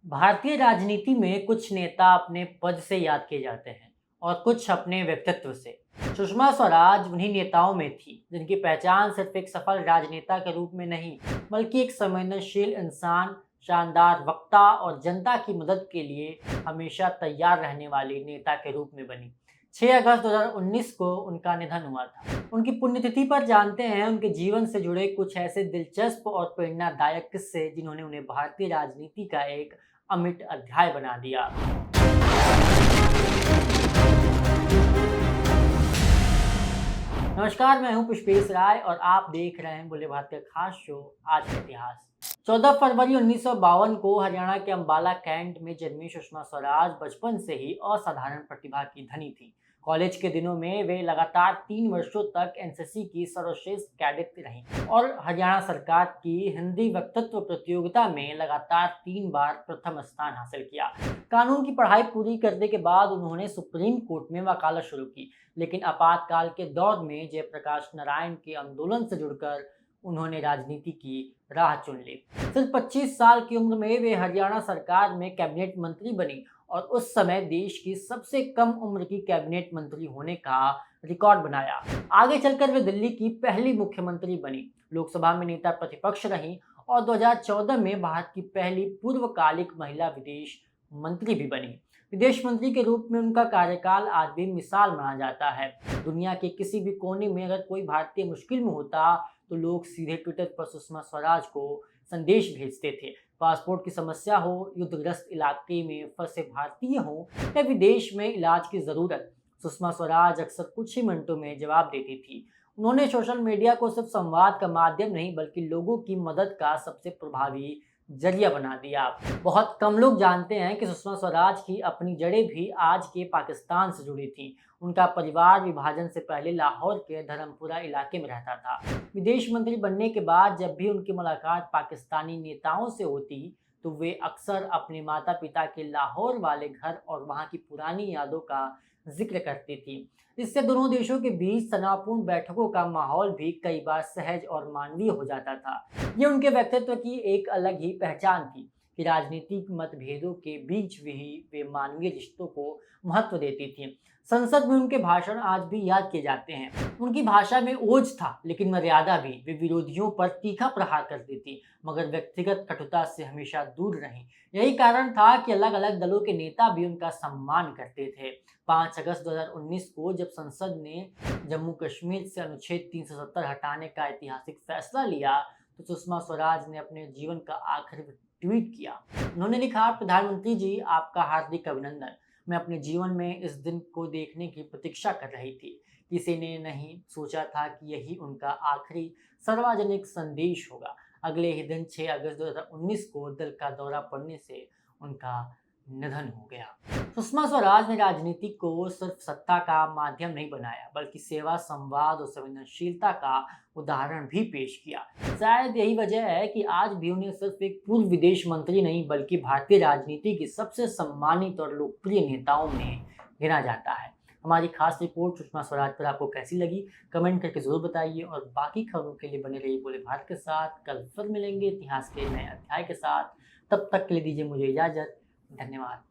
भारतीय राजनीति में कुछ नेता अपने पद से याद किए जाते हैं और कुछ अपने व्यक्तित्व से। सुषमा स्वराज उन्हीं नेताओं में थी जिनकी पहचान सिर्फ एक सफल राजनेता के रूप में नहीं, बल्कि एक संवेदनशील इंसान, शानदार वक्ता और जनता की मदद के लिए हमेशा तैयार रहने वाली नेता के रूप में बनी। 6 अगस्त 2019 को उनका निधन हुआ था। उनकी पुण्यतिथि पर जानते हैं उनके जीवन से जुड़े कुछ ऐसे दिलचस्प और प्रेरणादायक किस्से जिन्होंने उन्हें भारतीय राजनीति का एक अमिट अध्याय बना दिया। नमस्कार, मैं हूं पुष्पेश राय और आप देख रहे हैं बुले भारत का खास शो आज का इतिहास। 14 फरवरी 1952 को हरियाणा के अंबाला कैंट में जन्मी सुषमा स्वराज बचपन से ही असाधारण प्रतिभा की धनी थी। कॉलेज के दिनों में वे लगातार 3 वर्षों तक एनसीसी की सर्वश्रेष्ठ कैडेट रहीं और हरियाणा सरकार की हिंदी वक्तृत्व प्रतियोगिता में लगातार 3 बार प्रथम स्थान हासिल किया। कानून की पढ़ाई पूरी करने के बाद उन्होंने सुप्रीम कोर्ट में वकालत शुरू की, लेकिन आपातकाल के दौर में जयप्रकाश नारायण के आंदोलन से जुड़कर उन्होंने राजनीति की राह चुन ली। सिर्फ 25 साल की उम्र में वे हरियाणा सरकार में कैबिनेट मंत्री बनी और उस समय देश की सबसे कम उम्र की कैबिनेट मंत्री होने का रिकॉर्ड बनाया। आगे चलकर वे दिल्ली की पहली मुख्यमंत्री बनी, लोकसभा में नेता प्रतिपक्ष रहीं और 2014 में भारत की पहली पूर्वकालिक महिला विदेश मंत्री भी बनी। विदेश मंत्री के रूप में उनका कार्यकाल आज भी मिसाल माना जाता है। दुनिया के किसी भी कोने में अगर कोई भारतीय मुश्किल में होता तो लोग सीधे ट्विटर पर सुषमा स्वराज को संदेश भेजते थे। पासपोर्ट की समस्या हो, युद्धग्रस्त इलाके में फंसे भारतीय हो या विदेश में इलाज की जरूरत, सुषमा स्वराज अक्सर कुछ ही मिनटों में जवाब देती थी। उन्होंने सोशल मीडिया को सिर्फ संवाद का माध्यम नहीं बल्कि लोगों की मदद का सबसे प्रभावी जरिया बना दिया। बहुत कम लोग जानते हैं कि सुषमा स्वराज की अपनी जड़ें भी आज के पाकिस्तान से जुड़ी थी। उनका परिवार विभाजन से पहले लाहौर के धर्मपुरा इलाके में रहता था। विदेश मंत्री बनने के बाद जब भी उनकी मुलाकात पाकिस्तानी नेताओं से होती तो वे अक्सर अपने माता पिता के लाहौर वाले घर और वहां की पुरानी यादों का जिक्र करती थी। इससे दोनों देशों के बीच तनावपूर्ण बैठकों का माहौल भी कई बार सहज और मानवीय हो जाता था। ये उनके व्यक्तित्व की एक अलग ही पहचान थी कि राजनीतिक मतभेदों के बीच भी वे मानवीय रिश्तों को महत्व देती थी। संसद में उनके भाषण आज भी याद किए जाते हैं। उनकी भाषा में ओज था लेकिन मर्यादा भी। वे विरोधियों पर तीखा प्रहार करती थी मगर व्यक्तिगत कटुता से हमेशा दूर रहीं। यही कारण था कि अलग अलग दलों के नेता भी उनका सम्मान करते थे। 5 अगस्त 2019 को जब संसद ने जम्मू कश्मीर से अनुच्छेद 370 हटाने का ऐतिहासिक फैसला लिया तो सुषमा स्वराज ने अपने जीवन का आखिरी ट्वीट किया। उन्होंने लिखा, प्रधानमंत्री जी, आपका हार्दिक अभिनंदन। मैं अपने जीवन में इस दिन को देखने की प्रतीक्षा कर रही थी। किसी ने नहीं सोचा था कि यही उनका आखिरी सार्वजनिक संदेश होगा। अगले ही दिन 6 अगस्त 2019 को दिल का दौरा पड़ने से उनका निधन हो गया। सुषमा स्वराज ने राजनीति को सिर्फ सत्ता का माध्यम नहीं बनाया बल्कि सेवा, संवाद और संवेदनशीलता का उदाहरण भी पेश किया। शायद यही वजह है कि आज भी उन्हें सिर्फ एक पूर्व विदेश मंत्री नहीं बल्कि भारतीय राजनीति की सबसे सम्मानित और लोकप्रिय नेताओं में गिना जाता है। हमारी खास रिपोर्ट सुषमा स्वराज पर आपको कैसी लगी, कमेंट करके जरूर बताइए और बाकी खबरों के लिए बने रहिए बोले भारत के साथ। कल फिर मिलेंगे इतिहास के नए अध्याय के साथ। तब तक के लिए दीजिए मुझे इजाजत। धन्यवाद।